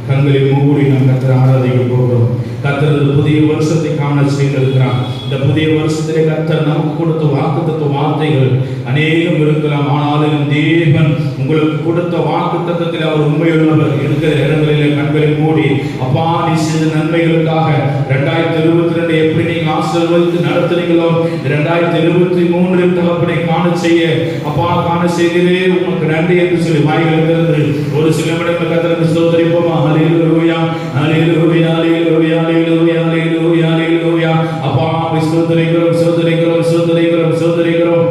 கண்களை மூடி நாம் கர்த்தரை ஆராதிக்க போகிறோம். கர்த்தர் புதிய வருஷத்தை காண செய்திருக்கிறார். இந்த புதிய வருஷத்திலே கர்த்தர் நமக்கு கொடுத்த வாக்குத்தத்த வார்த்தைகள் அநேகம் இருக்கலாம். ஆனாலும் தேவன் உங்களுக்கு கொடுத்த வாக்குத்தத்தத்தில் அவர் உண்மையுள்ளவர். இருக்கிற இடங்களிலே கண்களை மூடி அப்பா நீ செய்த நன்மைகளுக்காக 2022 எப்படி நீங்க ஆசீர்வதித்து நடத்துறீங்களோ 2023 தகப்பனை காண செய்ய அப்பா காண செய்தே உங்களுக்கு நன்றி என்று சொல்லி வாய்கள் திறந்து ஒரு சில நிமிடங்கள் கர்த்தருக்கு ஸ்தோத்திரிப்போமா. ஹல்லேலூயா ஹல்லேலூயா ஹல்லேலூயா ஹல்லேலூயா ஹல்லேலூயா ஹல்லேலூயா. அப்பா ஸ்தோத்திரிக்கிறோம் ஸ்தோத்திரிக்கிறோம் ஸ்தோத்திரிக்கிறோம் ஸ்தோத்திரிக்கிறோம்.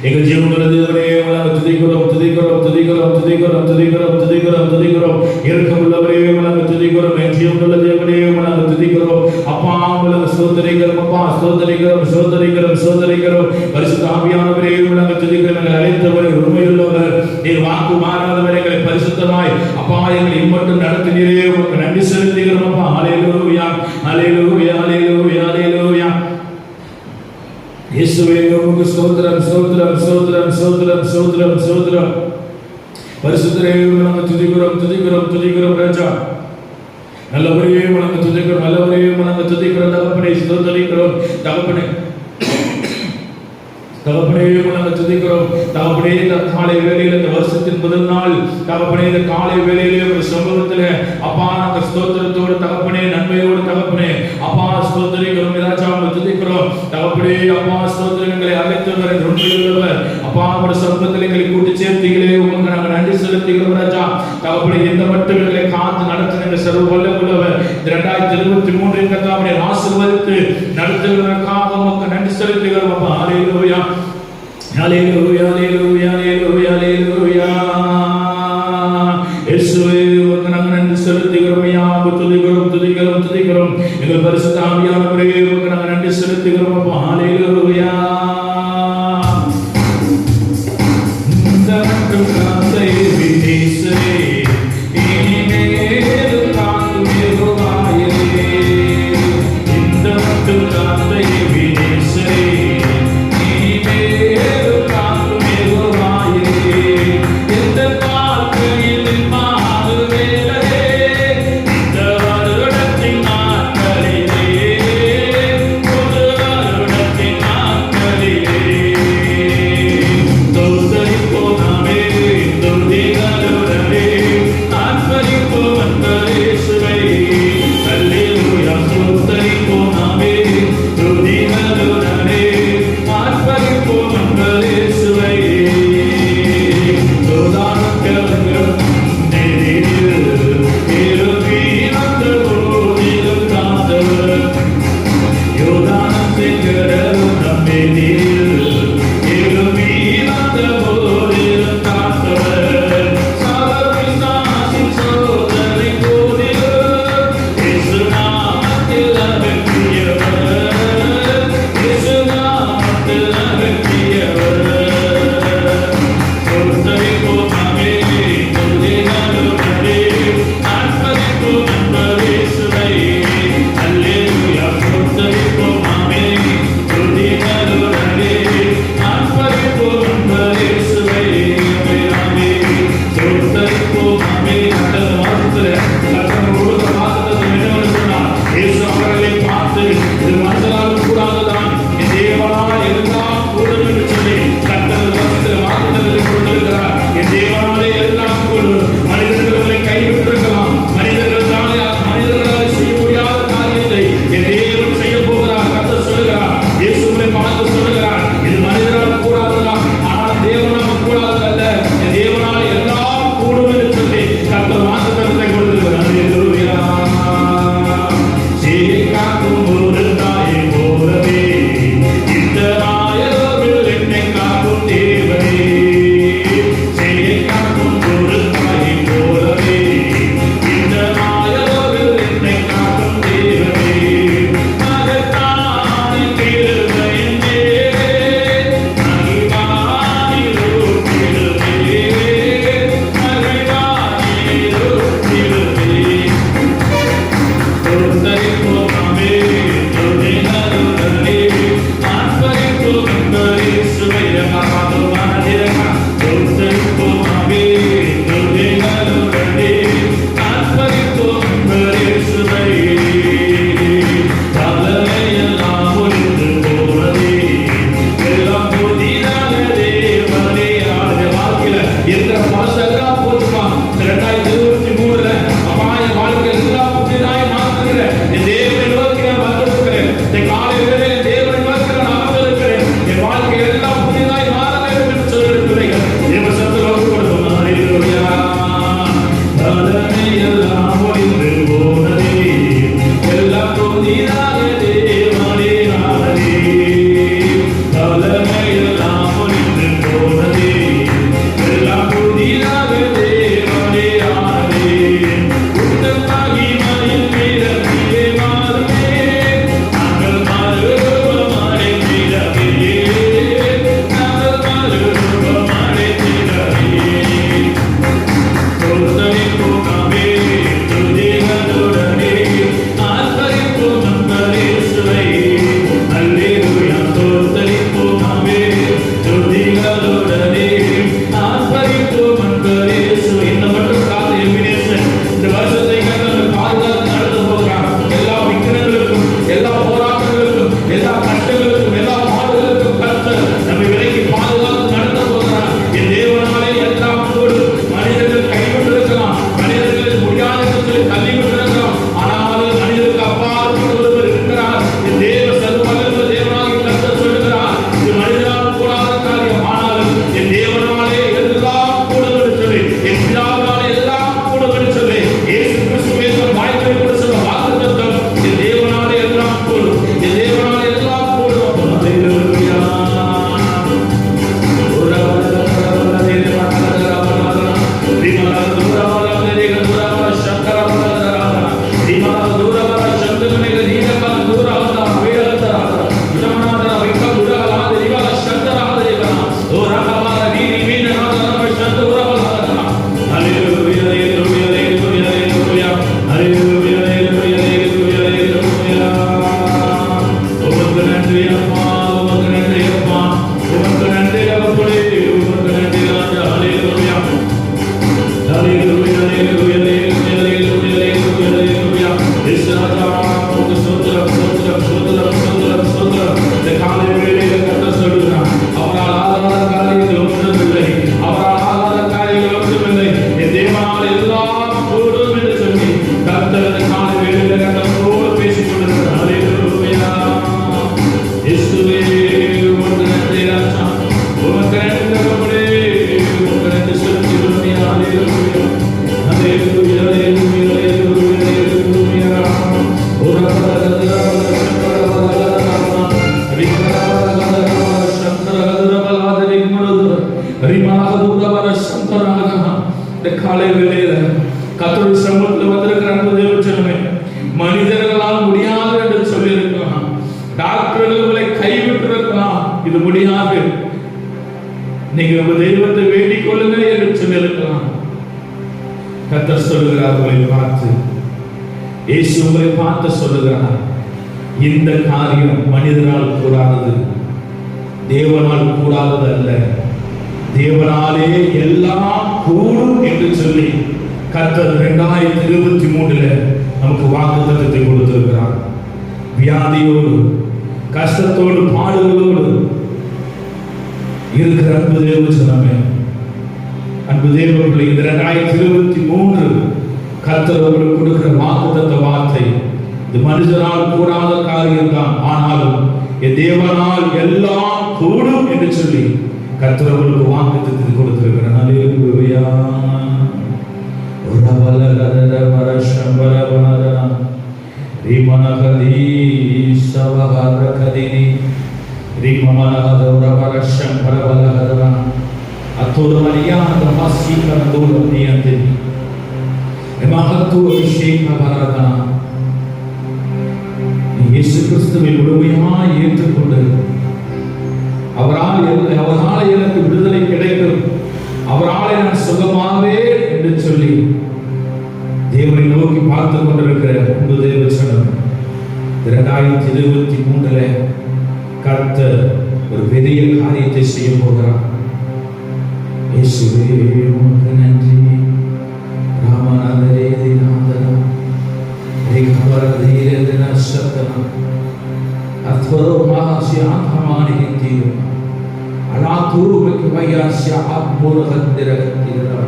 எங்கள் ஜீவனுள்ள தேவனே உம்மை துதிக்கிறோம் துதிக்கிறோம் துதிக்கிறோம் துதிக்கிறோம் துதிக்கிறோம் துதிக்கிறோம் துதிக்கிறோம். இரக்கமுள்ளவரே உம்மை துதிக்கிறோம். எங்கள் ஜீவனுள்ள தேவனே உம்மை துதிக்கிறோம். அப்பா உம்மை ஸ்தோத்திரிக்கிறோம். அப்பா ஸ்தோத்திரிக்கிறோம் ஸ்தோத்திரிக்கிறோம் ஸ்தோத்திரிக்கிறோம். பரிசுத்த ஆவியானவரே உம்மை துதிக்கிறோம். எங்களை அழைத்தவரே உண்மையுள்ளவர். நீர் வாக்கு மாறாதவரே எங்களை பரிசுத்தமாய் அப்பா எங்களை இம்மட்டும் நடத்தினீரே உமக்கு நன்றி செலுத்துகிறோம். அப்பா ஹல்லேலூயா ஹல்லேலூயா ஹல்லேலூயா ஹல்லேலூயா. இயேசுவே உமக்கு ஸ்தோத்திரம் ஸ்தோத்திரம் ஸ்தோத்திரம் ஸ்தோத்திரம் ஸ்தோத்திரம் ஸ்தோத்திரம். பரிசுத்தரே உம்மை துதிக்கிறோம் துதிக்கிறோம் துதிக்கிறோம். ராஜா நல்லவரே உம்மை துதிக்கிறோம் நல்லவரே உம்மை துதிக்கிறோம். தகப்பனே ஸ்தோத்திரிக்கிறோம். தகப்பனே தகப்பனே உம்மை துதிக்கிறோம். தகப்பனே இந்த காலை வேளையில் இந்த வருஷத்தின் முதல் நாள் தகப்பனே இந்த காலை வேளையிலே ஒரு சம்பவத்தில் அப்பா நாங்கள் ஸ்தோத்திரத்தோடு தகப்பனே நன்மையோடு தகப்பனே அப்பா ஸ்தோத்திரிக்கிறோம். ராஜா உம்மை துதிக்கிறோம். தகப்பனே அப்பா ஸ்தோத்திரங்களை அழைத்தவர் உண்மையுள்ளவர். அப்பா ஒரு சம்பவத்தில் எங்களை கூட்டி சேர்த்தீங்களே உமக்கு நாங்கள் நன்றி செலுத்துகிறோம். ராஜா தகப்பனே எந்த மட்டும் எங்களை காத்து நடத்தின சர்வ வல்லமுள்ளவர். 2023 கர்த்தாவே ஆசீர்வதித்து நடத்துவதற்காக உமக்கு நன்றி செலுத்துகிறோம். அப்பா ஹல்லேலூயா ஹல்லேலூயா ஹல்லேலூயா ஹல்லேலூயா ஹல்லேலூயா. இயேசுவே உமக்கு நாங்கள் நன்றி செலுத்துகிறோம். துதிக்கிறோம் துதிக்கிறோம் துதிக்கிறோம். எங்கள் பரிசுத்த ஆவியானவரே உமக்கு நாங்கள் நன்றி செலுத்துகிறோம். அப்பா ஹல்லேலூயா. இந்த மட்டும் காந்தை விதேசே இனிமேலும் காக்கும் யெகோவாயே. இந்த மட்டும் காந்தை விதேசே இனிமேலும் காக்கும் யெகோவாயே. இந்த வாழ்க்கையில் மாறு வேளையே இந்த வருடத்தின் நாட்களிலே புது வருடத்தின் எல்லாம் ஒளிந்து போனதே, எல்லாம் புதிதாக தேவனே ஆனதே. தலைமை எல்லாம் ஒளிந்து போனதே, எல்லாம் புதிதாக தேவனே ஆனதே. உத்தமாகி மயில் பிறவியே மாறுமே, நாங்கள் மறுரூபமானே பிறவியே, நாங்கள் மறுரூபமானே பிறவியே. தோத்தரிப்போம் நாமே துதிகளுடனே, ஆர்ப்பரிப்போம் நங்கள் இயேசுவை. அல்லேலூயா. தோத்தரிப்போம் நாமே துதிகளுடனே, ஆர்ப்பரிப்போம் நங்கள் இயேசுவை. இந்த மட்டும் காத்து எபினேசர் இந்த வருஷத்தை கர்த்தர் பாதுகாத்து நடத்த போகிறார். எல்லா விக்கிரங்களுக்கும், எல்லா போராட்டங்களுக்கும், எல்லா கஷ்டங்களுக்கும், எல்லா பாடுகளுக்கும் கர்த்தர் நம்மை விலக்கி பாதுகாத்து நடத்த போகிறார். என் தேவனாலே எல்லாம் கூடும். மனிதர்கள் கைவிட்டிருக்கலாம், மனிதர்கள் முடியாத இடத்தில் தள்ளிவிட்டிருக்கலாம், ஆனால் மனிதருக்கு அப்பாற்பட்ட ஒருவர் இருக்கிறார். என் தேவ சர்வவல்லமை தேவனாகிய கர்த்தர் சொல்லுகிறார், இது மனிதனால் கூடாத காரியம், ஆனாலும் என் தேவனாலே எல்லாம் கூடும் என்று சொல்லி, என் பிதாவினாலே எல்லாம் கூடும் என்று சொல்லி, இயேசு கிறிஸ்துவே தம் வாய்களை கூட சொல்ல வாக்குத்தத்தம், என் தேவனாலே எல்லாம் கூடும், என் தேவனாலே எல்லாம் கூடும். அல்லேலூயா. இந்த காலை வேளையில கர்த்தருடைய சமூகத்தில் வந்திருக்கிற அன்பு தேவஜனமே, மனிதர்களால் முடியாது என்று சொல்லி இருக்கலாம், டாக்டர்கள் உங்களை கைவிட்டு இருக்கலாம், இது முடியாது, நீங்க உங்க தெய்வத்தை வேண்டிக் கொள்ளுங்க என்று சொல்லி இருக்கலாம். கர்த்தர் சொல்லுகிறார் உங்களை பார்த்து, இயேசு உங்களை பார்த்து சொல்லுகிறார், இந்த காரியம் மனிதனால் கூடாதது, தேவனால் கூடாதது அல்ல, தேவனாலே எல்லாம் கூடும் என்று சொல்லி கர்த்தர் 2023 நமக்கு வாக்குத்தத்தத்தை கொடுத்திருக்கிறார். வியாதியோடு, கஷ்டத்தோடு, பாடுகளோடு இருக்கிற அன்பு தேவஜனமே, அன்பு தேவர்களே, இந்த 2023 கர்த்தர் உங்களுக்கு கொடுக்கிற வாக்குத்தத்த வார்த்தை, இது மனிதனால் கூடாத காரியம் தான், ஆனாலும் என் தேவனால் எல்லாம் கூடும் என்று சொல்லி கர்த்தர் உங்களுக்கு வாக்குத்தத்தத்தை கொடுத்திருக்கிறார். அல்லேலூயா. ஒரவலகத பரஷம்பரவனதன ரிமனகதி சவஹரகதினி ரிமமனகத ஒரவரஷம்பரவலகதன அத்துரமரியாத ஹசிகந்துலனியந்தி எமஹத்து அபிஷேகவரதன. இயேசு கிறிஸ்துவை முழுமையாய் ஏற்றுக்கொண்டு அவரால் எனக்கு விடுதலை கிடைக்கும், அவரால் நான் சுகமாவேன் என்று சொல்லி தேவனை நோக்கி பார்த்து கொண்டிருக்கிற அன்பு தேவஜனம், 2023 கர்த்தர் ஒரு பெரிய காரியத்தை செய்ய போகிறார். இயேசுவே உமக்கு நன்றி. ராமநாதரே தினாதனா ரேகவர தீரதனா சத்தனா அத்வரோ மாசியாத்மானி தீரோ அலாதூருக்கு வையாஸ்ய ஆத்மோரகத்திரகத்திரா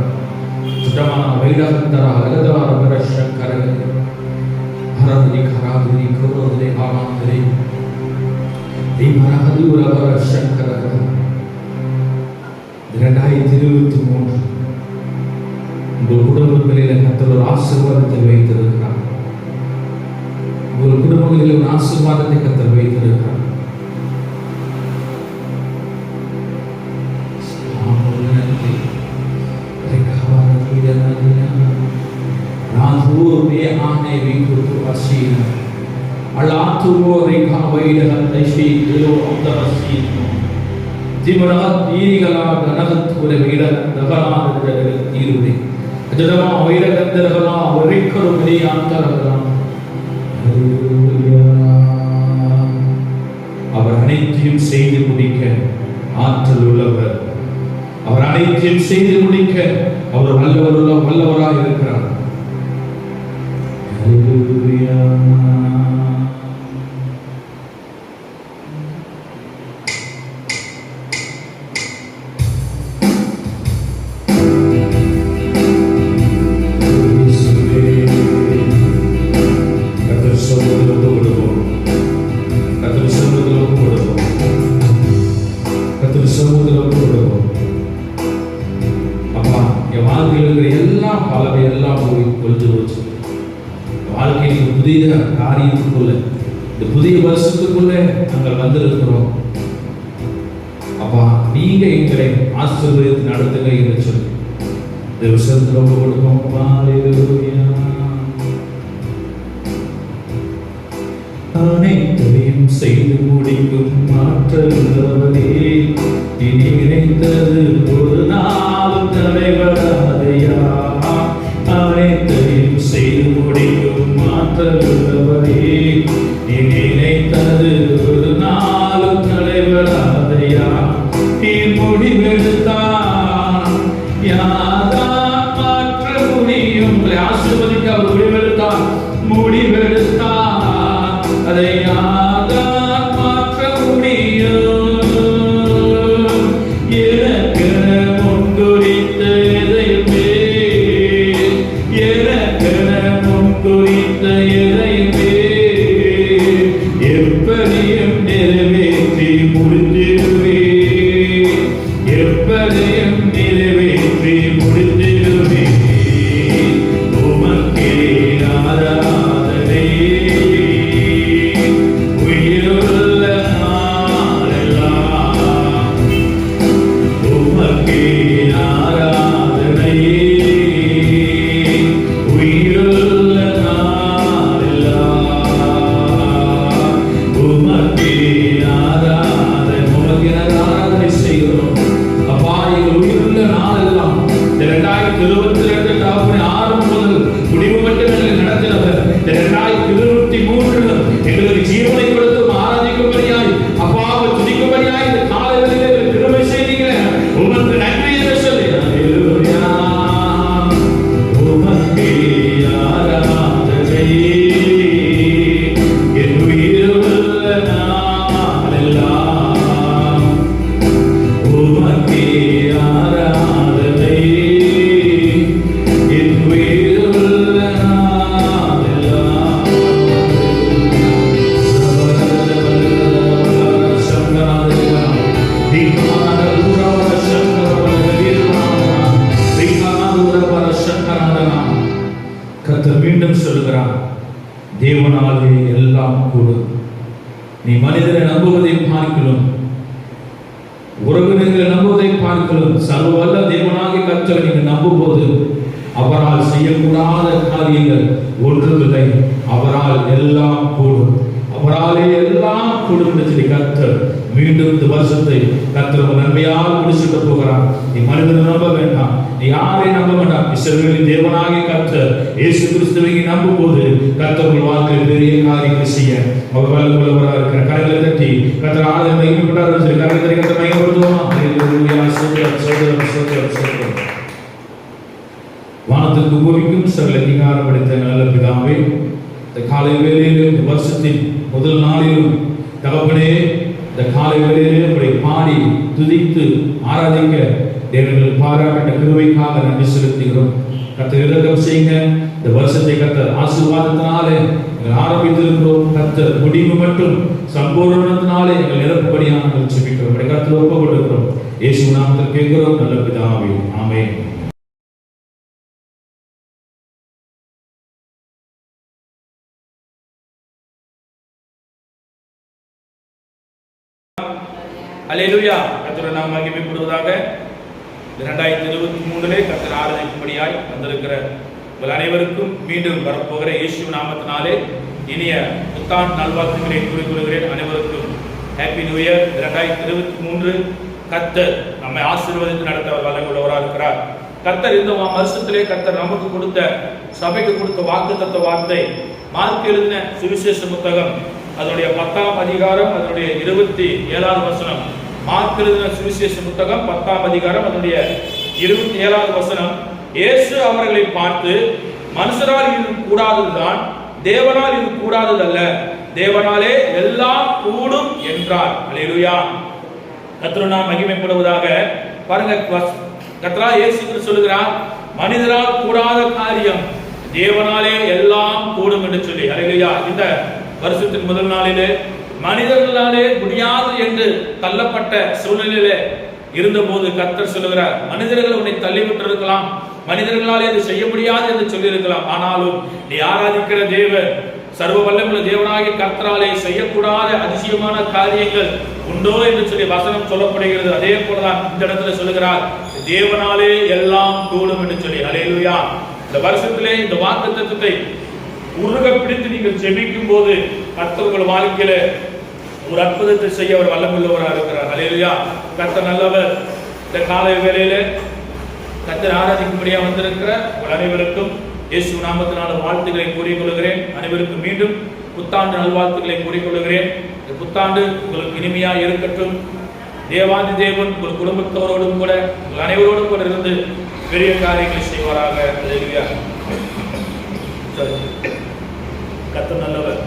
சுடமான வைடகத்தர அலதவார பரஷக்கரக ஹரதி கராதி கோரோதே ஆமாந்தரே தீமரஹது பரஷக்கரக. 2023 உங்கள் குடும்பங்களில் கர்த்தர் ஒரு ஆசீர்வாதத்தை வைத்திருக்கிறார். உங்கள் குடும்பங்களில் ஒரு ஆசீர்வாதத்தை கர்த்தர் வைத்திருக்கிறார். அவர் அனைத்தையும் செய்து முடிக்க ஆற்றல் உள்ளவர். அவர் அனைத்தையும் செய்து முடிக்க அவர் வல்லவராக இருக்கிறார். வாழ்க்கையில் புதிய காரியத்துக்குள்ள இந்த புதிய வருஷத்துக்குள்ள நாங்கள் வந்திருக்கிறோம். அப்பா, நீங்க எங்களை ஆசீர்வதித்து நடத்துங்க என்று சொல்லி இந்த வருஷத்துல ரொம்ப கொடுப்போம். அனைத்தையும் செய்து முடிக்கும் ஆற்றல் உள்ளவரே, இனி நினைத்தது ஒரு நாளும் தடைபடாதையா. அனைத்தையும் செய்து முடிக்கும் ஆற்றல் உள்ளவரே, இனி நினைத்தது ஒரு நாளும் தடைபடாதையா. நீ முடிவெடுத்தான் யாதான் மாற்ற முடியும். ஆசீர்வதிக்க அவர் முடிவெடுத்தான், அதை யாதான் மாற்ற முடியும். எனக்கு முன்குறித்த எதையுமே, எனக்கு முன்குறித்த எதையுமே எப்படியும் நிறைவேற்றி முடித்திடுவே, எப்படியும் நிறைவேற்றி முடித்திடுவே. உமக்கே ஆராதனை, உயிருள்ள நாளெல்லாம் உமக்கே ஆராதனை, உயிருள்ள நாளெல்லாம் உமக்கே ஆராதனை. உமக்கு ஆராதனை செய்கிறோம். அப்பா, எங்கள் உயிருள்ள நாளெல்லாம் 2022 ஆரம்பம் முதல் முடிவு மட்டும் எங்களை நடத்தினவர். 2023 எங்களுக்கு ஜீவனை கொடுத்து ஆராதிக்கும்படியாய், அப்பாவை துதிக்கும்படியாய் இந்த காலைகளிலே கிருபை செய்தீங்க. உமக்கு நன்றி என்று சொல்லி உமக்கே ஆராதனை, என் உயிருள்ள நாளெல்லாம் உமக்கே ஆராதனை, என் உயிருள்ள நாளெல்லாம். கர்த்தர் மீண்டும் சொல்கிறார், தேவனாலே எல்லாம் கூடும். நீ மனிதனை நம்புவதை பார்க்கலாம், உறவினர்களை நம்புவதை பார்க்கலாம், சர்வ வல்ல தேவனாகிய கர்த்தரை நீங்கள் நம்பும் போது அவரால் செய்யக்கூடாத காரியங்கள் ஒன்றுமில்லை. அவரால் எல்லாம் கூடும், அவராலே எல்லாம் கூடும் என்று சொல்லி கர்த்தர் மீண்டும் இந்த வருஷத்தை கர்த்தர் நன்மையாக முடிச்சுட்டு போகிறார். நீ மனிதனை நம்ப வேண்டாம், நீ யாரையும் நம்ப வேண்டாம். இஸ்ரவேலின் தேவனாகிய கர்த்தர் இயேசு கிறிஸ்துவை நம்பும் போது கர்த்தர் உங்கள் வாழ்க்கையில் பெரிய காரியங்களை செய்ய அவர் வல்லவராக இருக்கிற. கரங்களை தட்டி கர்த்தர் ஆராதனை மையப்பட்டார் சொல்லி கரங்களை கர்த்தர் மையப்படுத்துவோமா? வானத்திற்கு பூமிக்கும் சகல அதிகாரம் படைத்த நல்ல பிதாவே, இந்த காலை வேளையிலும் இந்த வருஷத்தின் முதல் நாளிலும் தகப்பனே, இந்த காலை வேளையிலே உங்களை பாடி துதித்து ஆராதிக்க தேவர்கள் பாராட்ட கிருபைக்காக நன்றி செலுத்துகிறோம். கர்த்தர் இரக்கம் செய்யுங்க. இந்த வருஷத்தை கர்த்தர் ஆசீர்வாதத்தினாலே எங்கள் ஆரம்பித்திருக்கிறோம். கர்த்தர் முடிவு மட்டும் சம்பூர்ணத்தினாலே எங்கள் நிரப்பும்படியாக நாங்கள் ஜெபிக்கிறோம். கர்த்தர் ஒப்புக் கொடுக்கிறோம். இயேசு நாமத்தில் கேட்கிறோம் நல்ல பிதாவே, ஆமென். அல்லேலூயா. கர்த்தருடைய நாமம் மகிமைப்படுவதாக. 2023 கர்த்தர் ஆராதிக்கும்படியாய் வந்திருக்கிற உங்கள் அனைவருக்கும் மீண்டும் வரப்போகிற இயேசு நாமத்தினாலே இனிய புத்தாண்டு நல்வாழ்த்துக்களை கூறிக்கொள்கிறேன். அனைவருக்கும் ஹாப்பி நியூ இயர். 2023 கர்த்தர் நம்மை ஆசீர்வதித்து நடத்த வல்லமையுள்ளவராக இருக்கிறார். கர்த்தர் இந்த வருஷத்திலே கர்த்தர் நமக்கு கொடுத்த, சபைக்கு கொடுத்த வாக்குத்தத்த வார்த்தை, மார்க் எழுதின சுவிசேஷ புத்தகம் அதனுடைய 10ஆம் அதிகாரம் அதனுடைய 27வது வசனம். மார்க் எழுதின சுவிசேஷ புத்தகம் 10ஆம் அதிகாரம் அதனுடைய 27வது வசனம். இயேசு அவர்களை பார்த்து, மனுஷரால் இது கூடாததுதான், தேவனால் இது கூடாததல்ல, தேவனாலே எல்லாம் கூடும் என்றார். அல்லேலூயா. கர்த்தர் நாமம் மகிமைப்படுவதாக. பாருங்க, கர்த்தர் இயேசு கிறிஸ்து சொல்லுகிறார், மனிதரால் கூடாத காரியம் தேவனாலே எல்லாம் கூடும் என்று சொல்லி. அல்லேலூயா. இந்த வருஷத்தின் முதல் நாளிலே மனிதர்களாலே முடியாது என்று தள்ளப்பட்ட சூழ்நிலையிலே இருந்தபோது கர்த்தர் சொல்லுகிறார், மனிதர்கள் உன்னை தள்ளிவிட்டு இருக்கலாம், மனிதர்களாலே இது செய்ய முடியாது என்று சொல்லி இருக்கலாம், ஆனாலும் நீ ஆராதிக்கிற தேவன், சர்வ வல்லமையுள்ள தேவனாகிய கர்த்தராலே செய்யக்கூடாத அதிசயமான காரியங்கள் உண்டோ என்று சொல்லி வசனம் சொல்லப்படுகிறது. அதே போலதான் இந்த இடத்துல சொல்லுகிறார், தேவனாலே எல்லாம் கூடும் என்று சொல்லி. அல்லேலூயா. இந்த வருஷத்திலே இந்த வாக்குத்தத்தத்தை உருக பிடித்து நீங்கள் ஜெபிக்கும் போது கர்த்தர் உங்கள் வாழ்க்கையில ஒரு அற்புதத்தை செய்ய அவர் வல்லமையுள்ளவராக இருக்கிறார். அல்லேலூயா. கர்த்தர் நல்லவர். இந்த காலை வேளையில கர்த்தர் ஆராதிக்கும்படியா வந்திருக்கிற உங்கள் அனைவருக்கும் இயேசு நாமத்தினால வாழ்த்துக்களை கூறிக்கொள்கிறேன். அனைவருக்கும் மீண்டும் புத்தாண்டு நல்வாழ்த்துக்களை கூறிக்கொள்கிறேன். இந்த புத்தாண்டு உங்களுக்கு இனிமையா இருக்கட்டும். தேவாதி தேவன் உங்கள் குடும்பத்தோரோடும் கூட உங்கள் அனைவரோடும் கூட இருந்து பெரிய காரியங்களை செய்வாராக. அல்லேலூயா. கர்த்தர் நல்லவர்.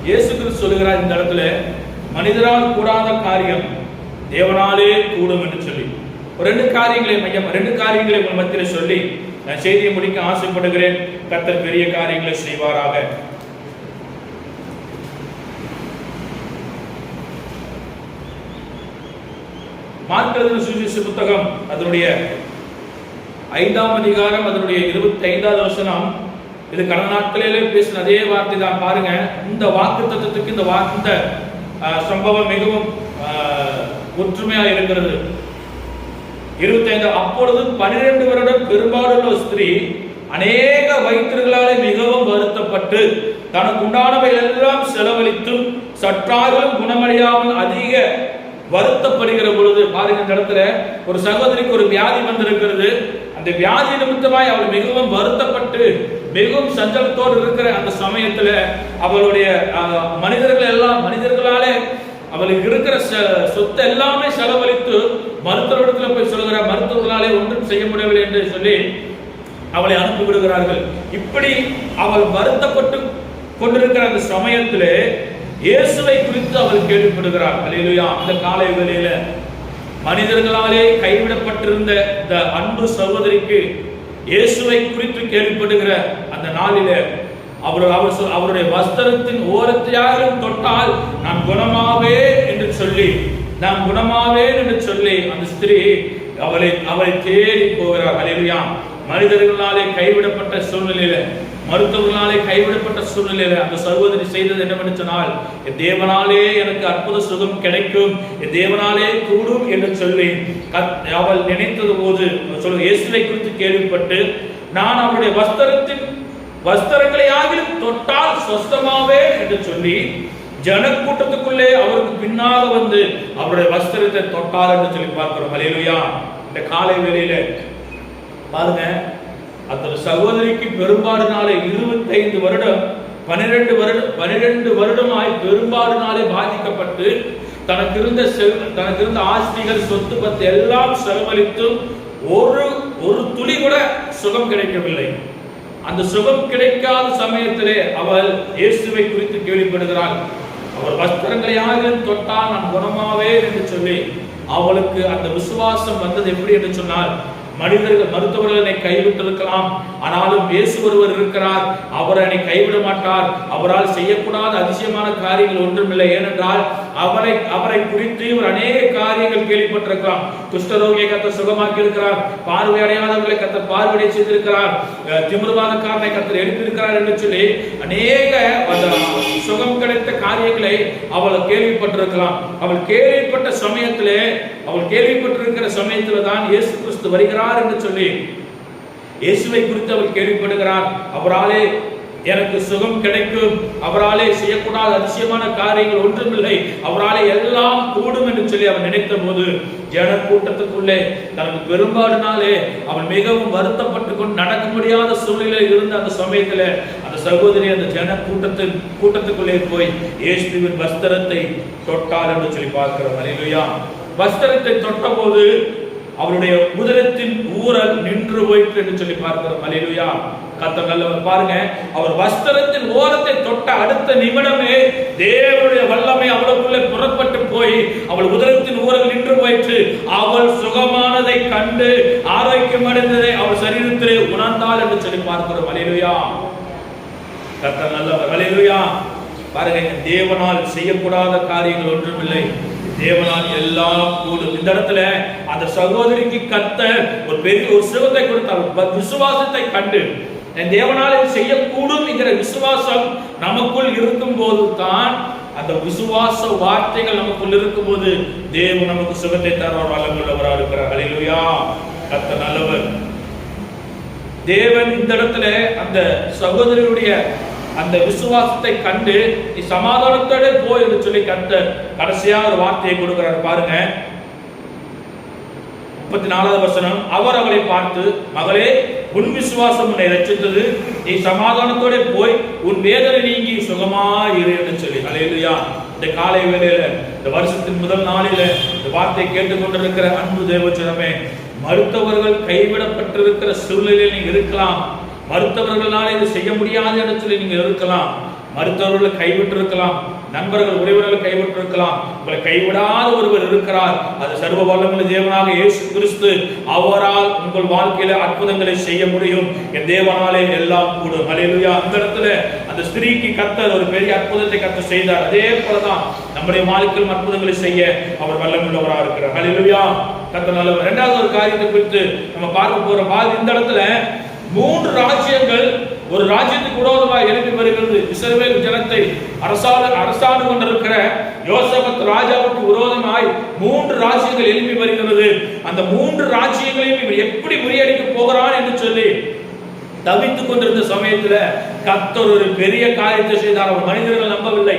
இயேசு கிறிஸ்து சொல்லுகிறார் இந்த இடத்துல, மனிதரால் கூடாத காரியம் தேவனாலே கூடும் என்று சொல்லி ரெண்டு காரியங்களை உங்கள் மத்தியில் சொல்லி நான் செய்தியை முடிக்க ஆசைப்படுகிறேன். கர்த்தர் பெரிய காரியங்களை செய்வாராக. மார்க் எழுதின சுவிசேஷ புத்தகம் அதனுடைய 5ஆம் அதிகாரம் அதனுடைய 25வது வசனம். இது கடந்த நாட்களிலே பேசின அதே வார்த்தை தான். பாருங்க, இந்த வாக்குத்தத்தத்துக்கு இந்த சம்பவம் மிகவும் ஒற்றுமையா இருக்கிறது. 25. அப்பொழுது 12 வருடம் பெரும்பாலுள்ள ஸ்திரீ அநேக வயிற்றுகளாலே மிகவும் வருத்தப்பட்டு தனக்கு உண்டானவை எல்லாம் செலவழித்தும் சற்றாலும் குணமடையாமல் அதிக வருத்தப்படுகிற பொழுது, பாருங்க இந்த இடத்துல ஒரு சகோதரிக்கு ஒரு வியாதி வந்திருக்கிறது. அந்த வியாதி நிமித்தமாய் அவள் மிகவும் வருத்தப்பட்டு மிகவும் சஞ்சலத்தோடு இருக்கிற அந்த சமயத்துல அவளுடைய மனிதர்களாலே அவளுக்கு இருக்கிற சொத்து எல்லாமே செலவழித்து மருத்துவரிடத்துல போய் சொல்லுகிற, மருத்துவர்களாலே ஒன்றும் செய்ய முடியவில்லை என்று சொல்லி அவளை அனுப்பி விடுகிறார்கள். இப்படி அவள் வருத்தப்பட்டு கொண்டிருக்கிற அந்த சமயத்திலே இயேசுவை குறித்து அவள் கேள்விப்படுகிறார். அல்லேலூயா. அந்த காலை வேளையில மனிதர்களாலே கைவிடப்பட்டிருந்த இந்த அன்பு சகோதரிக்கு இயேசுவை குறித்து கேள்விப்படுகிற அந்த நாளிலே அவருடைய வஸ்திரத்தின் ஓரத்தையாலும் தொட்டால் நான் குணமாவேன் என்று சொல்லி அந்த ஸ்திரீ அவளை தேடி போகிறார். அல்லேலூயா. மனிதர்களாலே கைவிடப்பட்ட சூழ்நிலையில, மருத்துவர்களாலே கைவிடப்பட்ட சூழ்நிலையில அந்த சகோதரி செய்தது என்னவென்று சொன்னால், என் தேவனாலே எனக்கு அற்புத சுகம் கிடைக்கும், என் தேவனாலே கூடும் என்று சொல்லி அவள் நினைத்தது போது இயேசுவை குறித்து கேள்விப்பட்டு, நான் அவருடைய வஸ்திரங்களை ஆகிலும் தொட்டால் சொஸ்தமாவே என்று சொல்லி ஜனக்கூட்டத்துக்குள்ளே அவருக்கு பின்னாக வந்து அவருடைய வஸ்திரத்தை தொட்டால் என்று சொல்லி பார்க்கிறோம். அல்லேலூயா. இந்த காலை வேளையில பாருங்க, அந்த சகோதரிக்கு பெரும்பாடுனாலே 25 வருடம் 12 வருடமாய் பெரும்பாடுனாலே பாதிக்கப்பட்டு தனக்கு இருந்த ஆஸ்திகள் சொத்து பத்து எல்லாம் செலவழித்தும் ஒரு துளி கூட சுகம் கிடைக்கவில்லை. அந்த சுகம் கிடைக்காத சமயத்திலே அவள் இயேசுவை குறித்து கேள்விப்படுகிறாள். அவர் வஸ்திரங்களை தொட்டால் நான் குணமாவேன் என்று சொல்லி அவளுக்கு அந்த விசுவாசம் வந்தது. எப்படி என்று சொன்னால், மருத்துவர்கள் என்னை கைவிட்டிருக்கலாம், ஆனாலும் இயேசு ஒருவர் இருக்கிறார், அவர் என்னை கைவிட மாட்டார், அவரால் செய்யக்கூடாத அதிசயமான காரியங்கள் ஒன்றுமில்லை. ஏனென்றால் அவரை குறித்து இவர் அநேக காரியங்கள் கேள்விப்பட்டிருக்கலாம். குஷ்டரோகியை கர்த்தர் சுகமாக்கி இருக்கிறார், பார்வை அடையாதவர்களை கர்த்தர் பார்வையை செய்திருக்கிறார், திமிர்வாதக்காரனை கர்த்தர் எடுத்திருக்கிறார் என்று சொல்லி அநேக சுகம் கிடைத்த காரியங்களை அவள் கேள்விப்பட்டிருக்கலாம். அவள் கேள்விப்பட்ட சமயத்திலே, அவள் கேள்விப்பட்டிருக்கிற சமயத்துல தான் இயேசு கிறிஸ்து வருகிறார் என்று சொல்லி இயேசுவை குறித்து அவள் கேள்விப்படுகிறார். அவராலே எனக்கு சுகம் கிடைக்கும், அவராலே செய்யக்கூடாத அதிசயமான காரியங்கள் ஒன்றுமில்லை, அவராலே எல்லாம் கூடும் என்று சொல்லி அவன் நினைத்த போது ஜன கூட்டத்துக்குள்ளே தனக்கு பெரும்பாடுனாலே அவன் மிகவும் வருத்தப்பட்டு கொண்டு நடக்க முடியாத சூழ்நிலையில் இருந்த அந்த சமயத்துல அந்த சகோதரி அந்த ஜன கூட்டத்துக்குள்ளே போய் இயேசுவின் வஸ்திரத்தை தொட்டாள் என்று சொல்லி பார்க்கிறோம். அல்லேலூயா. வஸ்திரத்தை தொட்ட போது அவருடைய உதரத்தின் ஊரல் நின்று போயிற்று என்று சொல்லி பார்க்கிறோம். அல்லேலூயா. கர்த்தர் நல்லவர். பாருங்க, அவர் வஸ்திரத்தின் ஓரத்தை தொட்ட அடுத்த நிமிடமே தேவனுடைய வல்லமை அவளுக்குள்ளே புறப்பட்டு போய் அவள் உதரத்தின் ஊரல் நின்று போயிற்று. அவள் சுகமானதை கண்டு ஆரோக்கியம் அடைந்ததை அவள் சரீரத்திலே உணர்ந்தாள் என்று சொல்லி பார்க்கிறோம். அல்லேலூயா. கர்த்தர் நல்லவர். அல்லேலூயா. பாருங்க, தேவனால் செய்யக்கூடாத காரியங்கள் ஒன்றுமில்லை, தேவனால் எல்லாம் கூடும். இந்த இடத்துல அந்த சகோதரிக்கு கர்த்தர் ஒரு பெரிய ஒரு சுகத்தை கொடுத்தார். விசுவாசத்தை கண்டு தேவனால் செய்யக்கூடும் என்கிற விசுவாசம் நமக்குள் இருக்கும் போது தான், அந்த விசுவாச வார்த்தைகள் நமக்குள் இருக்கும் போது தேவன் நமக்கு சுகத்தை தருவார், வல்லமையுள்ளவராக இருக்கிறார். அல்லேலூயா. கர்த்தர் நல்லவர். தேவன் இந்த இடத்துல அந்த சகோதரியுடைய அந்த விசுவாசத்தை கண்டு நீ சமாதானத்தோட போய் என்று சொல்லி கர்த்தர் கடைசியா ஒரு வார்த்தையை கொடுக்கிறார். பாருங்க, 34வது வசனம். அவர் அவளை பார்த்து, மகளே, உன் விசுவாசம் உன்னை ரட்சித்தது, நீ சமாதானத்தோட போய் உன் வேதனை நீங்கி சுகமாயிரு என்று சொல்லி. அல்லேலூயா. இந்த காலை வேளையில, இந்த வருஷத்தின் முதல் நாளில இந்த வார்த்தையை கேட்டுக்கொண்டிருக்கிற அன்பு தேவஜனமே, மருத்துவர்கள் கைவிடப்பட்டிருக்கிற சூழ்நிலையில் நீங்க இருக்கலாம், மருத்துவர்களால் இது செய்ய முடியாத இடத்துல நீங்க இருக்கலாம், மருத்துவர்கள் கைவிட்டு இருக்கலாம், நண்பர்கள் உறவினர்கள் கைவிட்டு இருக்கலாம், உங்களை கைவிடாத ஒருவர் இருக்கிறார். அது சர்வ வல்லமையுள்ள தேவனாக இயேசு கிறிஸ்து. அவரால் உங்கள் வாழ்க்கையில அற்புதங்களை செய்ய முடியும். என் தேவனாலே எல்லாம் கூடும். அல்லேலூயா. அந்த இடத்துல அந்த ஸ்திரீக்கு கர்த்தர் ஒரு பெரிய அற்புதத்தை கர்த்தர் செய்தார். அதே போலதான் நம்முடைய வாழ்க்கையில் அற்புதங்களை செய்ய அவர் வல்லமையுள்ளவராக இருக்கிறார். அல்லேலூயா. கர்த்தர் நல்லவர். இரண்டாவது ஒரு காரியத்தை குறித்து நம்ம பார்க்க போற பாதி இந்த இடத்துல 3 ராஜ்யங்கள் ஒரு ராஜ்யத்துக்கு விரோதமாக எழுப்பி வருகிறது. இஸ்ரவேல் ஜனத்தை அரசாண்டு கொண்டிருக்கிற யோசபத் ராஜாவுக்கு விரோதமாய் 3 ராஜ்யங்கள் எழுப்பி வருகிறது. அந்த 3 ராஜ்யங்களையும் இவர் எப்படி முறியடிக்க போகிறான் என்று சொல்லி தவித்துக் கொண்டிருந்த சமயத்துல கர்த்தர் ஒரு பெரிய காரியத்தை செய்தார். அவர் மனிதர்கள் நம்பவில்லை.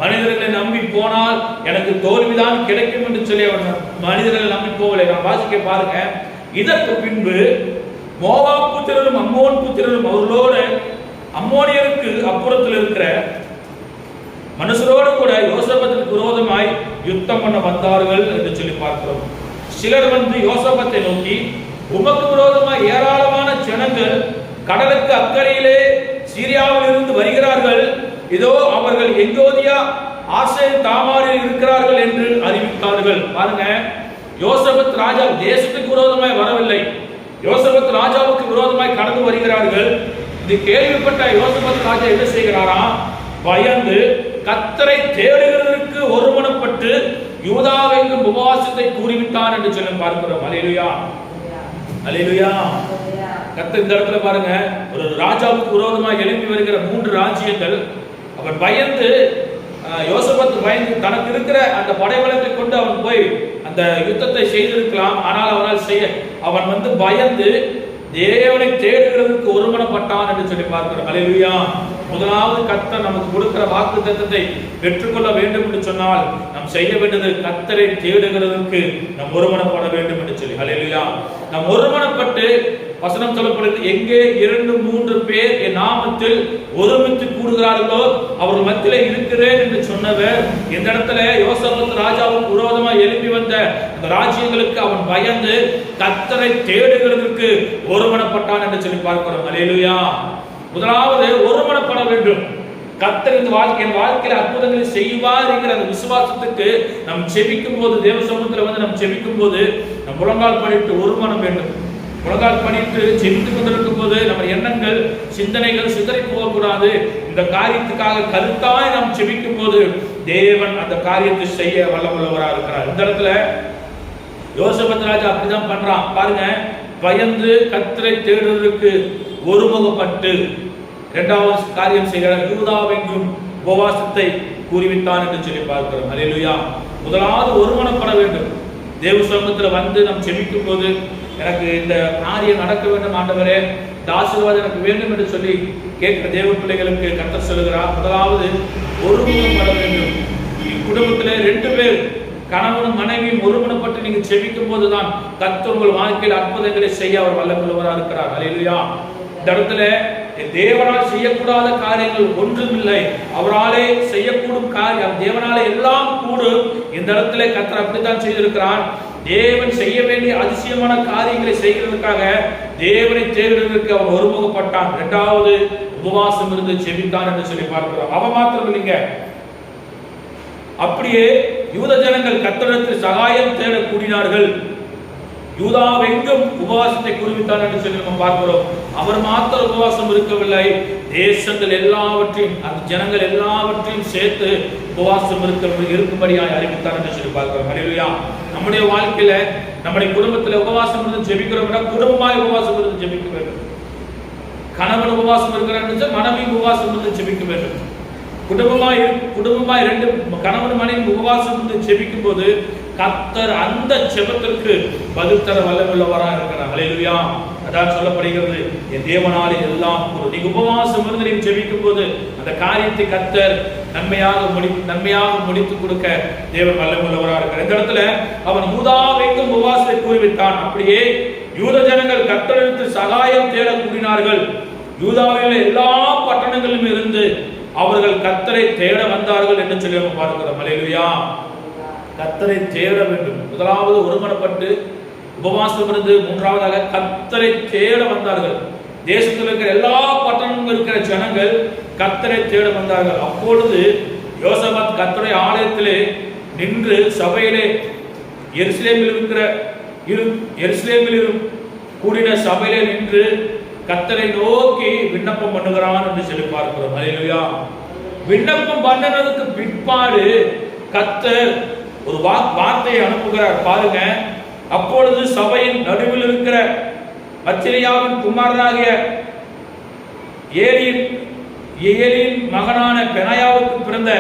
மனிதர்களை நம்பி போனால் எனக்கு தோல்விதான் கிடைக்கும் என்று சொல்லி அவர் மனிதர்கள் நம்பி போகவில்லை. நான் வாசிக்க பாருங்க. இதற்கு பின்பு மோவாப் புத்திரரும் அம்மோன் புத்திரரும் அவர்களோடு அம்மோனியருக்கு அப்புறத்தில் இருக்கிற மனுஷரோடு கூட யோசபத்துக்கு விரோதமாய் யுத்தம் பண்ண வந்தார்கள் என்று சொல்லி பார்க்கிறோம். சிலர் வந்து யோசபத்தை நோக்கி, உமக்கு விரோதமாய் ஏராளமான ஜனங்கள் கடலுக்கு அக்கறையிலே சீரியாவில் இருந்து வருகிறார்கள், இதோ அவர்கள் எங்கோதியா ஆசேர் தாமாரில் இருக்கிறார்கள் என்று அறிவித்தார்கள். பாருங்க, யோசபத் ராஜா தேசத்துக்கு விரோதமாய் வரவில்லை, யோசபத் ராஜாவுக்கு விரோதமாய் கடந்து வருகிறார்கள். இது கேள்விப்பட்ட யோசபத் ராஜா என்ன செய்கிறாரா? பயந்து கர்த்தரை தேடுகிறதற்கு ஒருமனப்பட்டு யூதாவெங்கும் உபவாசத்தை கூறிவிட்டான் என்று சொல்லி பார்க்கிறோம். அல்லேலூயா. அல்லேலூயா. கர்த்தர் இந்த இடத்துல பாருங்க, ஒரு ராஜாவுக்கு விரோதமாய் எழுப்பி வருகிற 3 ராஜ்யங்கள். அவன் பயந்து, யோசபத் பயந்து தனக்கு இருக்கிற அந்த படைபலத்தை கொண்டு அவன் போய் அந்த யுத்தத்தை செய்திருக்கலாம். ஆனால் அவன் வந்து பயந்து தேவனை தேடுகிறதுக்கு ஒருமனப்பட்டான் என்று சொல்லி பார்க்கிறோம். அல்லேலூயா. முதலாவது கர்த்தர் நமக்கு கொடுக்கிற வாக்குத்தத்தத்தை பெற்றுக்கொள்ள வேண்டும் என்று சொன்னால் நாம் செய்ய வேண்டியது கர்த்தரை தேடுகிறதுக்கு நாம் ஒருமனப்பட வேண்டும் என்று சொல்லி. அல்லேலூயா. நாம் ஒருமனப்பட்டு, வசனம் சொல்லப்படுது, எங்கே 2-3 பேர் என் நாமத்தில் ஒருமித்து கூடுகிறார்களோ அவர்கள் மத்தியிலே இருக்கிறேன் என்று சொன்னவர். இந்த இடத்துல யோசபத் ராஜாவுக்கு விரோதமாக எழுப்பி வந்த அந்த ராஜ்யங்களுக்கு அவன் பயந்து கர்த்தரை தேடுகிறதற்கு ஒருமனப்பட்டான் என்று சொல்லி பார்க்கிறோம். அல்லேலூயா. முதலாவது ஒருமனப்பட வேண்டும். கர்த்தர் இந்த வாழ்க்கையில அற்புதங்களை செய்வார் என்கிற அந்த விசுவாசத்துக்கு நாம் செபிக்கும் போது, தேவ சமூகத்தில் வந்து நாம் செபிக்கும் போது நம் முழங்கால் பண்ணிட்டு ஒருமனம் வேண்டும். முழங்கால் பண்ணிட்டு செபித்துக் கொண்டிருக்கும் போது நம்ம எண்ணங்கள் சிந்தனைகள் சிதறி போகக்கூடாது. இந்த காரியத்துக்காக கருத்தாய் நாம் செபிக்கும் போது தேவன் அந்த காரியத்தை செய்ய வல்லமுள்ளவராக இருக்கிறார். இந்த இடத்துல யோசபத் ராஜா அப்படிதான் பண்றான். பாருங்க, பயந்து கர்த்தரை தேடுவதற்கு ஒருமுகப்பட்டு இரண்டாவது காரியம் செய்கிறார். யூதாவெங்கும் உபவாசத்தை கூறிவிட்டான் என்று சொல்லி பார்க்கிறோம். அல்லேலூயா. முதலாவது ஒருமனப்பட வேண்டும். தேவ சமூகத்தில் வந்து நாம் செபிக்கும் போது, எனக்கு இந்த காரியம் நடக்க வேண்டும் ஆண்டவரே, இந்த ஆசீர்வாதம் எனக்கு வேண்டும் என்று சொல்லி கேட்கிற தேவ பிள்ளைகளுக்கு கர்த்தர் சொல்லுகிறார், முதலாவது ஒருமனப்பட வேண்டும். குடும்பத்திலே 2 பேர் கணவனும் மனைவியும் ஒருமனப்பட்டு நீங்க செபிக்கும் போதுதான் கர்த்தர் உங்கள் வாழ்க்கையில் அற்புதங்களை செய்ய அவர் வல்லமையுள்ளவராக இருக்கிறார். அல்லேலூயா. இந்த இடத்துல தேவனால் செய்யக்கூடாத காரியங்கள் ஒன்றுமில்லை. அவராலே செய்யக்கூடும் காரியம், தேவனாலே எல்லாம் கூடும். இந்த இடத்துல கர்த்தர் அப்படித்தான் செய்திருக்கிறார். தேவன் செய்ய வேண்டிய அதிசயமான காரியங்களை செய்கிறதுக்காக தேவனை தேடுவதற்கு அவன் ஒருமுகப்பட்டான். 2வது உபவாசம் இருந்து செபித்தான் என்று சொல்லி பார்க்கிறோம். அவ மாத்திரம் இல்லைங்க, அப்படியே யூத ஜனங்கள் கர்த்தரிடத்தில் சகாயம் தேட கூடினார்கள். யூதாவெங்கும் உபவாசத்தை குறிவித்தார் என்று சொல்லி நம்ம பார்க்கிறோம். அவர் மாத்திர உபவாசம் இருக்கவில்லை, தேசங்கள் எல்லாவற்றையும், அந்த ஜனங்கள் எல்லாவற்றையும் சேர்த்து உபவாசம் இருக்கும்படியாக அறிவித்தார் என்று சொல்லி பார்க்கிறோம். அல்லேலூயா. நம்முடைய வாழ்க்கையில, நம்முடைய குடும்பத்தில் உபவாசம் இருந்து ஜெபிக்கிறோம்னா குடும்பமாய் உபவாசம் இருந்து ஜெபிக்க வேண்டும். கணவன் உபவாசம் இருக்கிறார், மனைவி உபவாசம் இருந்து ஜெபிக்க வேண்டும். குடும்பமாய் 2 கணவன் மனைவி உபவாசம் இருந்து ஜெபிக்கும் போது கர்த்தர் அந்த ஜெபத்திற்கு பதில் தர வல்லமையுள்ளவராக இருக்கிறார். அல்லேலூயா. அதான் சொல்லப்படுகிறது, என் தேவனாலே எல்லாம் கூடும். நீங்க உபவாசம் இருந்து நீங்க ஜெபிக்கும் போது அந்த காரியத்தை கர்த்தர் நன்மையாக முடித்து கொடுக்க தேவன் வல்லமையுள்ளவராக இருக்கிறார். இந்த இடத்துல அவன் யூதாவெங்கும் உபவாசத்தை கூறிவிட்டான். அப்படியே யூத ஜனங்கள் கர்த்தரிடத்தில் சகாயம் தேட கூடினார்கள். யூதாவில் எல்லா பட்டணங்களிலும் இருந்து அவர்கள் கர்த்தரை தேட வந்தார்கள் என்று சொல்லி நம்ம பார்க்கிறோம். அல்லேலூயா. கர்த்தரை தேட வேண்டும். முதலாவது ஒருமனப்பட்டு உபவாசம் இருந்து, 3வதாக கர்த்தரை தேட வந்தார்கள். தேசத்தில் இருக்கிற எல்லா பட்டணங்களும் இருக்கிற ஜனங்கள் கர்த்தரை தேட வந்தார்கள். அப்பொழுது யோசபாத் கர்த்தருடைய ஆலயத்திலே நின்று சபையிலே எருசலேமில் கூடின சபையிலே நின்று கர்த்தரை நோக்கி விண்ணப்பம் பண்ணுகிறான் என்று சொல்லி பார்க்கிறோம். அல்லேலூயா. விண்ணப்பம் பண்ணினதுக்கு பிற்பாடு கர்த்தர் ஒரு வார்த்தையை அனுப்புகிறார். பாருங்க, அப்பொழுது சபையின் நடுவில் இருக்கிற மத்சேயாவின் குமாரனாகிய ஏலியின் மகனான பெனாயாவுக்கு பிறந்த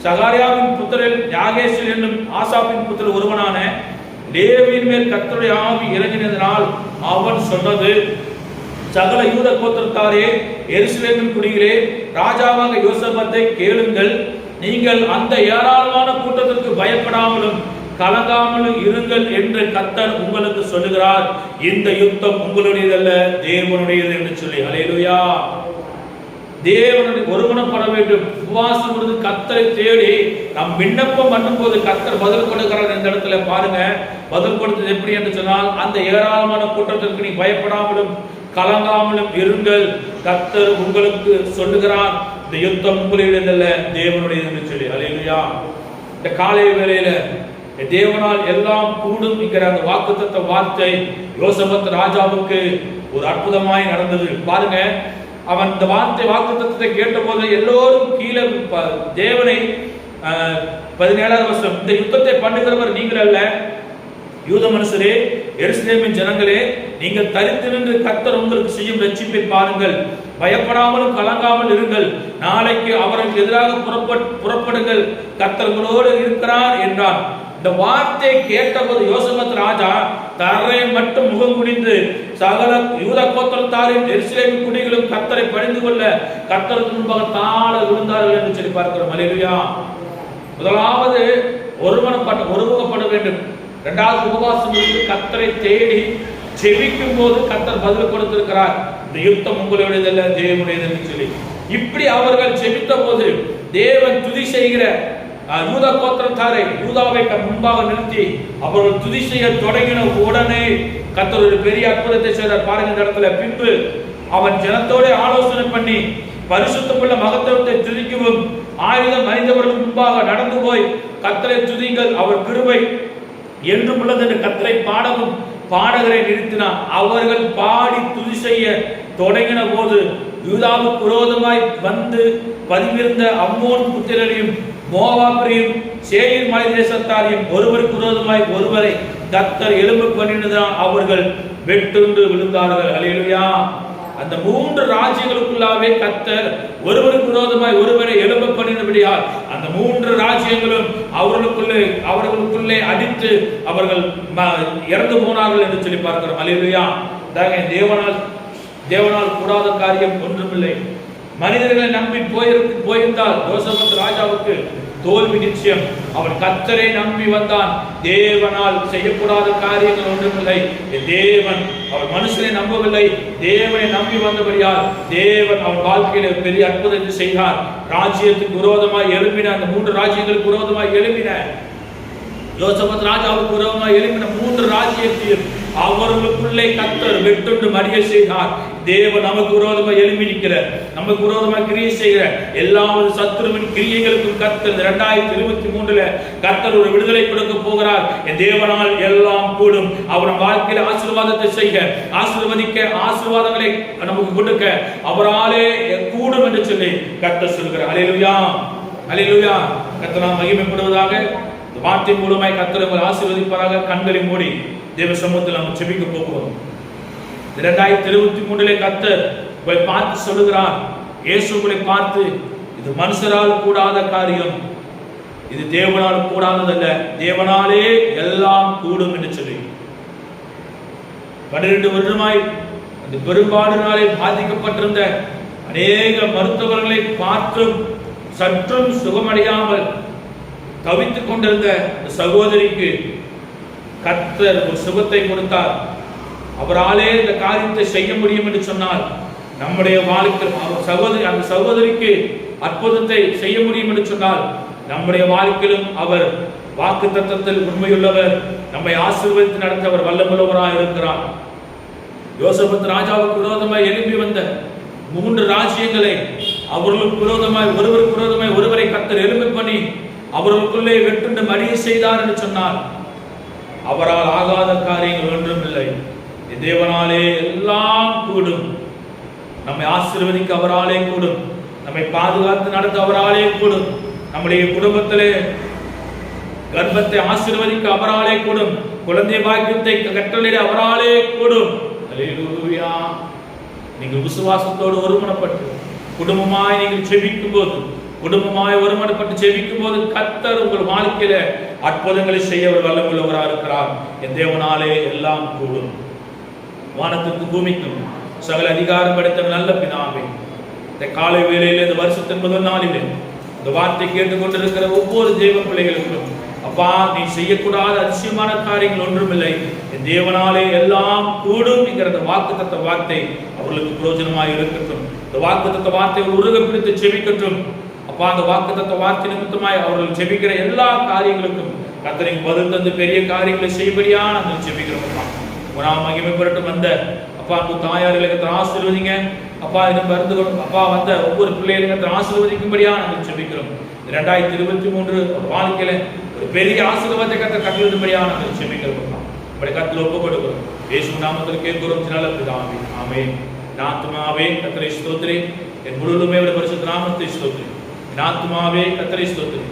சகாரியாவின் புத்திரன் யாகேஷ் என்னும் ஆசாப்பின் புத்திரன் ஒருவனான லேவியின் மேல் கர்த்தருடைய ஆவி இறங்கினதினால் அவன் சொன்னது, சகல யூத கோத்திரத்தாரே, எருசலேமின் குடிகளே, ராஜாவாக யோசபாத்தை கேளுங்கள். நீங்கள் அந்த ஏராளமான கூட்டத்திற்கு பயப்படாமலும் கலங்காமலும் இருங்கள் என்று கர்த்தர் உங்களுக்கு சொல்லுகிறார். இந்த யுத்தம் உங்களுடையதல்ல, தேவனுடையது என்று சொல்லி. அல்லேலூயா. தேவனுடைய ஒருமனப்பட வேண்டும். உபவாசம் இருந்து கர்த்தரை தேடி நாம் விண்ணப்பம் பண்ணும் போது கர்த்தர் பதில் கொடுக்கிறார். இந்த இடத்துல பாருங்க, பதில் கொடுத்தது எப்படி என்று சொன்னால், அந்த ஏராளமான கூட்டத்திற்கு நீ பயப்படாமலும் கலங்காமலும் இருங்கள், கர்த்தர் உங்களுக்கு சொல்லுகிறார், இந்த யுத்தம் உங்களுடையதல்ல, தேவனுடையது என்று சொல்லி. அல்லேலூயா. இந்த காலை வேளையில தேவனால் எல்லாம் கூடும் என்கிற அந்த வாக்குத்தத்த வார்த்தை யோசபாத் ராஜாவுக்கு ஒரு அற்புதமாய் நடந்தது. பாருங்க, அவன் இந்த வாக்குத்தத்தத்தை கேட்ட போது எல்லோரும் கீழே தேவனை 17வது வசனம், இந்த யுத்தத்தை பண்ணுகிறவர் நீங்கள் அல்ல, யூத மனுஷரே, எருசலேமின் ஜனங்களே, நீங்கள் தரித்து நின்று கர்த்தர் உங்களுக்கு செய்யும் ரட்சிப்பை பாருங்கள், பயப்படாமலும் கலங்காமல் இருங்கள், நாளைக்கு அவருக்கு எதிராக புறப்படுங்கள், கர்த்தர் உங்களோடு இருக்கிறார் என்றார். இந்த வார்த்தையை கேட்டபோது யோசபாத் ராஜா தரை மட்டும் முகம் குனிந்து சகல யூத கோத்திரத்தாரின் எருசலேமின் குடிகளும் கர்த்தரை பணிந்து கொள்ள கர்த்தருக்கு முன்பாக தாழ விழுந்தார்கள் என்று சொல்லி பார்க்கிறோம். அல்லேலூயா. முதலாவது ஒருமுகப்பட வேண்டும். 2வது உபவாசம் இருந்து கர்த்தரை தேடி ஜெபிக்கும் போது கர்த்தர் பதில் கொடுத்திருக்கிறார். இந்த யுத்தம் உங்களுடையதல்ல, தேவனுடையது என்று சொல்லி. இப்படி அவர்கள் ஜெபித்த போது தேவன் துதி செய்கிற யூத கோத்திரத்தாரை யூதாவை முன்பாக நிறுத்தி அவர்கள் துதி செய்ய தொடங்கின உடனே கர்த்தர் ஒரு பெரிய அற்புதத்தை செய்தார். பாருங்க இந்த இடத்துல, பின்பு அவன் ஜனத்தோட ஆலோசனை பண்ணி பரிசுத்தமுள்ள மகத்துவத்தை துதிக்கவும் ஆயுதம் அறிந்தவர்கள் முன்பாக நடந்து போய் கர்த்தரை துதிங்கள், அவர் கிருபை என்றும் உள்ளது என்று கர்த்தரை பாடவும் பாடகரை நிறுத்தினார். அவர்கள் பாடி துதி செய்ய தொடங்கின போது யூதாவுக்கு விரோதமாய் வந்து பதிவிருந்த அம்மோன் புத்திரரையும் மோவாபியரையும் சேயீர் மலை தேசத்தாரையும் ஒருவருக்கு விரோதமாய் ஒருவரை கர்த்தர் எலும்பு பண்ணினதால் அவர்கள் வெட்டுண்டு விழுந்தார்கள். அல்லேலூயா. அந்த 3 ராஜ்யங்களுக்குள்ளாவே கர்த்தர் ஒருவருக்கு விரோதமாய் ஒருவரை எழும்ப பண்ணினபடியால் அந்த 3 ராஜ்யங்களும் அவர்களுக்குள்ளே அடித்து அவர்கள் இறந்து போனார்கள் என்று சொல்லி பார்க்கிறோம். அல்லேலூயா. தேவனால் கூடாத காரியம் ஒன்றுமில்லை. மனிதர்களை நம்பி போயிருந்தால் யோசபாத் ராஜாவுக்கு தோல்வி நிச்சயம். அவன் கர்த்தரை நம்பி வந்தான். தேவனால் செய்யக்கூடாத காரியங்கள் ஒன்றுமில்லை. தேவன் அவன் மனுஷனை நம்பவில்லை, தேவனை நம்பி வந்தபடியால் தேவன் அவன் வாழ்க்கையில பெரிய அற்புதத்தை செய்தார். ராஜ்யத்துக்கு விரோதமாய் எழும்பின அந்த 3 ராஜ்யங்களுக்கு விரோதமாய் எழும்பின யோசபாத் ராஜாவுக்கு விரோதமாய் எழும்பின 3 ராஜ்யத்தையும் அவர்களுக்குள்ளே கர்த்தர் வெட்டுண்டு மறிய செய்தார். தேவன் நமக்கு விரோதமாக எழும்பி நிற்கிற, நமக்கு விரோதமாக கிரியை செய்கிற எல்லா சத்துருவின் கிரியைகளுக்கும் கர்த்தர் 2023 கர்த்தர் ஒரு விடுதலை கொடுக்க போகிறார். என் தேவனால் எல்லாம் கூடும். அவன் வாழ்க்கையில ஆசீர்வாதத்தை செய்ய, ஆசீர்வதிக்க, ஆசீர்வாதங்களை நமக்கு கொடுக்க அவராலே கூடும் என்று சொல்லி கர்த்தர் சொல்கிறார். அல்லேலூயா, அல்லேலூயா. கர்த்தர் நாம் மகிமைப்படுவதாக. வார்த்தை மூலமாய் கர்த்தர் உங்களை ஆசீர்வதிப்பாராக. கண்களை மூடி தேவ சமூகத்தில் நாம் ஜெபிக்க போகிறோம். 2023 கர்த்தர் உங்களை பார்த்து சொல்லுகிறார், இயேசு உங்களை பார்த்து, இது மனுஷரால் கூடாத காரியம், இது தேவனால் கூடாததல்ல, தேவனாலே எல்லாம் கூடும் என்று சொல்லி 12 வருடமாய் அந்த பெரும்பாடுனாலே பாதிக்கப்பட்டிருந்த அநேக மருத்துவர்களை பார்த்தும் சற்றும் சுகமடையாமல் தவித்துக் கொண்டிருந்த சகோதரிக்கு கர்த்தர் ஒரு சுகத்தை கொடுத்தார். அவராலே இந்த காரியத்தை செய்ய முடியும் என்று சொன்னால் நம்முடைய வாழ்க்கையில் அந்த சகோதரிக்கு அற்புதத்தை செய்ய முடியும் என்று சொன்னால் நம்முடைய வாழ்க்கையிலும் அவர் வாக்குத்தத்தத்தில் உண்மையுள்ளவர், நம்மை ஆசீர்வதித்து நடத்த அவர் வல்லமுள்ளவராக இருக்கிறார். யோசபாத் ராஜாவுக்கு விரோதமாய் எழும்பி வந்த 3 ராஜ்யங்களை அவர்களுக்கு விரோதமாய் ஒருவரை கர்த்தர் எழும்பி பண்ணி அவர்களுக்குள்ளே வெட்டுண்டு மறிய செய்தார் என்று சொன்னார். அவரால் ஆகாத காரியங்கள் ஒன்றும் இல்லை. தேவனாலே எல்லாம் கூடும். நம்மை ஆசீர்வதிக்க அவராலே கூடும். நம்மை பாதுகாத்து நடத்த அவராலே கூடும். நம்முடைய குடும்பத்திலே கர்ப்பத்தை ஆசீர்வதிக்க அவராலே கூடும். குழந்தை பாக்கியத்தை கட்டளையிட அவராலே கூடும். அல்லேலூயா. நீங்கள் விசுவாசத்தோடு ஒருமனப்பட்டு குடும்பமாய் நீங்கள் செபிக்கும் போது, குடும்பமாய் ஒருமனப்பட்டு செபிக்கும் போது கர்த்தர் உங்கள் வாழ்க்கையில அற்புதங்களை செய்ய அவர் வல்லமுள்ளவராக இருக்கிறார். என் தேவனாலே எல்லாம் கூடும். வானத்திற்கு பூமிக்கும் சகல அதிகாரம் படைத்த நல்ல பிதாவே, இந்த காலை வேளையிலே இந்த வருஷத்தின் முதல் நாளிலே இந்த வார்த்தை கேட்டுக்கொண்டிருக்கிற ஒவ்வொரு தேவ பிள்ளைகளுக்கும் அப்பா, நீ செய்யக்கூடாத அதிசயமான காரியங்கள் ஒன்றுமில்லை, என் தேவனாலே எல்லாம் கூடும் என்கிற வாக்குத்தத்த வார்த்தை அவர்களுக்கு பிரயோஜனமாக இருக்கட்டும். இந்த வாக்குத்தத்த வார்த்தை உருக பிடித்து செபிக்கட்டும். அப்பா, அந்த வாக்குத்தத்த வார்த்தை நிமித்தமாய் அவர்கள் செபிக்கிற எல்லா காரியங்களுக்கும் கர்த்தர் பதில் தந்து பெரிய காரியங்களை செய்யபடியா நாங்கள் செபிக்கிறோம். நாம் மகிமைப்படட்டும். வந்த அப்பா அன்பு தாயார்களை ஆசீர்வதிங்க. அப்பா இன்னும் மருந்து அப்பா வந்த ஒவ்வொரு பிள்ளைகளையும் ஆசீர்வதிக்கும்படியா நாங்கள் செபிக்கிறோம். 2023 வாழ்க்கையில ஒரு பெரிய ஆசீர்வாதத்தை கர்த்தர் கட்டளையிடும்படியா நாங்கள் செபிக்கிறோம். நம்முடைய கர்த்தர் ஒப்புக் கொடுக்கிறோம். இயேசு நாமத்தில் கேட்கிறோம் நல்ல பிதாவே, ஆமென். என் ஆத்துமாவே கர்த்தரை ஸ்தோத்திரி, என் முழுவதுமே அவருடைய பரிசுத்த நாமத்தை ஸ்தோத்திரி. என் ஆத்துமாவே கர்த்தரை ஸ்தோத்திரி,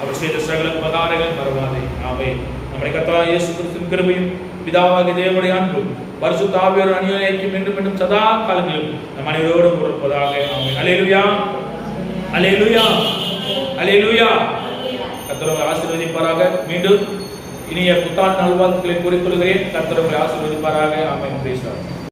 அவர் செய்த சகல உபகாரங்கள் மறவாதே. ஆமென். நம்முடைய கர்த்தராகிய இயேசு கிறிஸ்துவின் கிருபையும் பிதாவாகிய தேவனுடைய அன்பும் பரிசுத்த ஆவியானவரின் அந்யோன்யமும் மீண்டும் மீண்டும் சதா காலங்களிலும் நம் அனைவரோடும் இருப்பதாக. ஆமென். அல்லேலூயா, அல்லேலூயா, அல்லேலூயா. கர்த்தர் ஆசீர்வதிப்பாராக. மீண்டும் இனிய புத்தாண்டு நல்வாழ்த்துக்களை கூறிக்கொள்கிறேன். கர்த்தர் ஆசீர்வதிப்பாராக. ஆமென். Praise the Lord.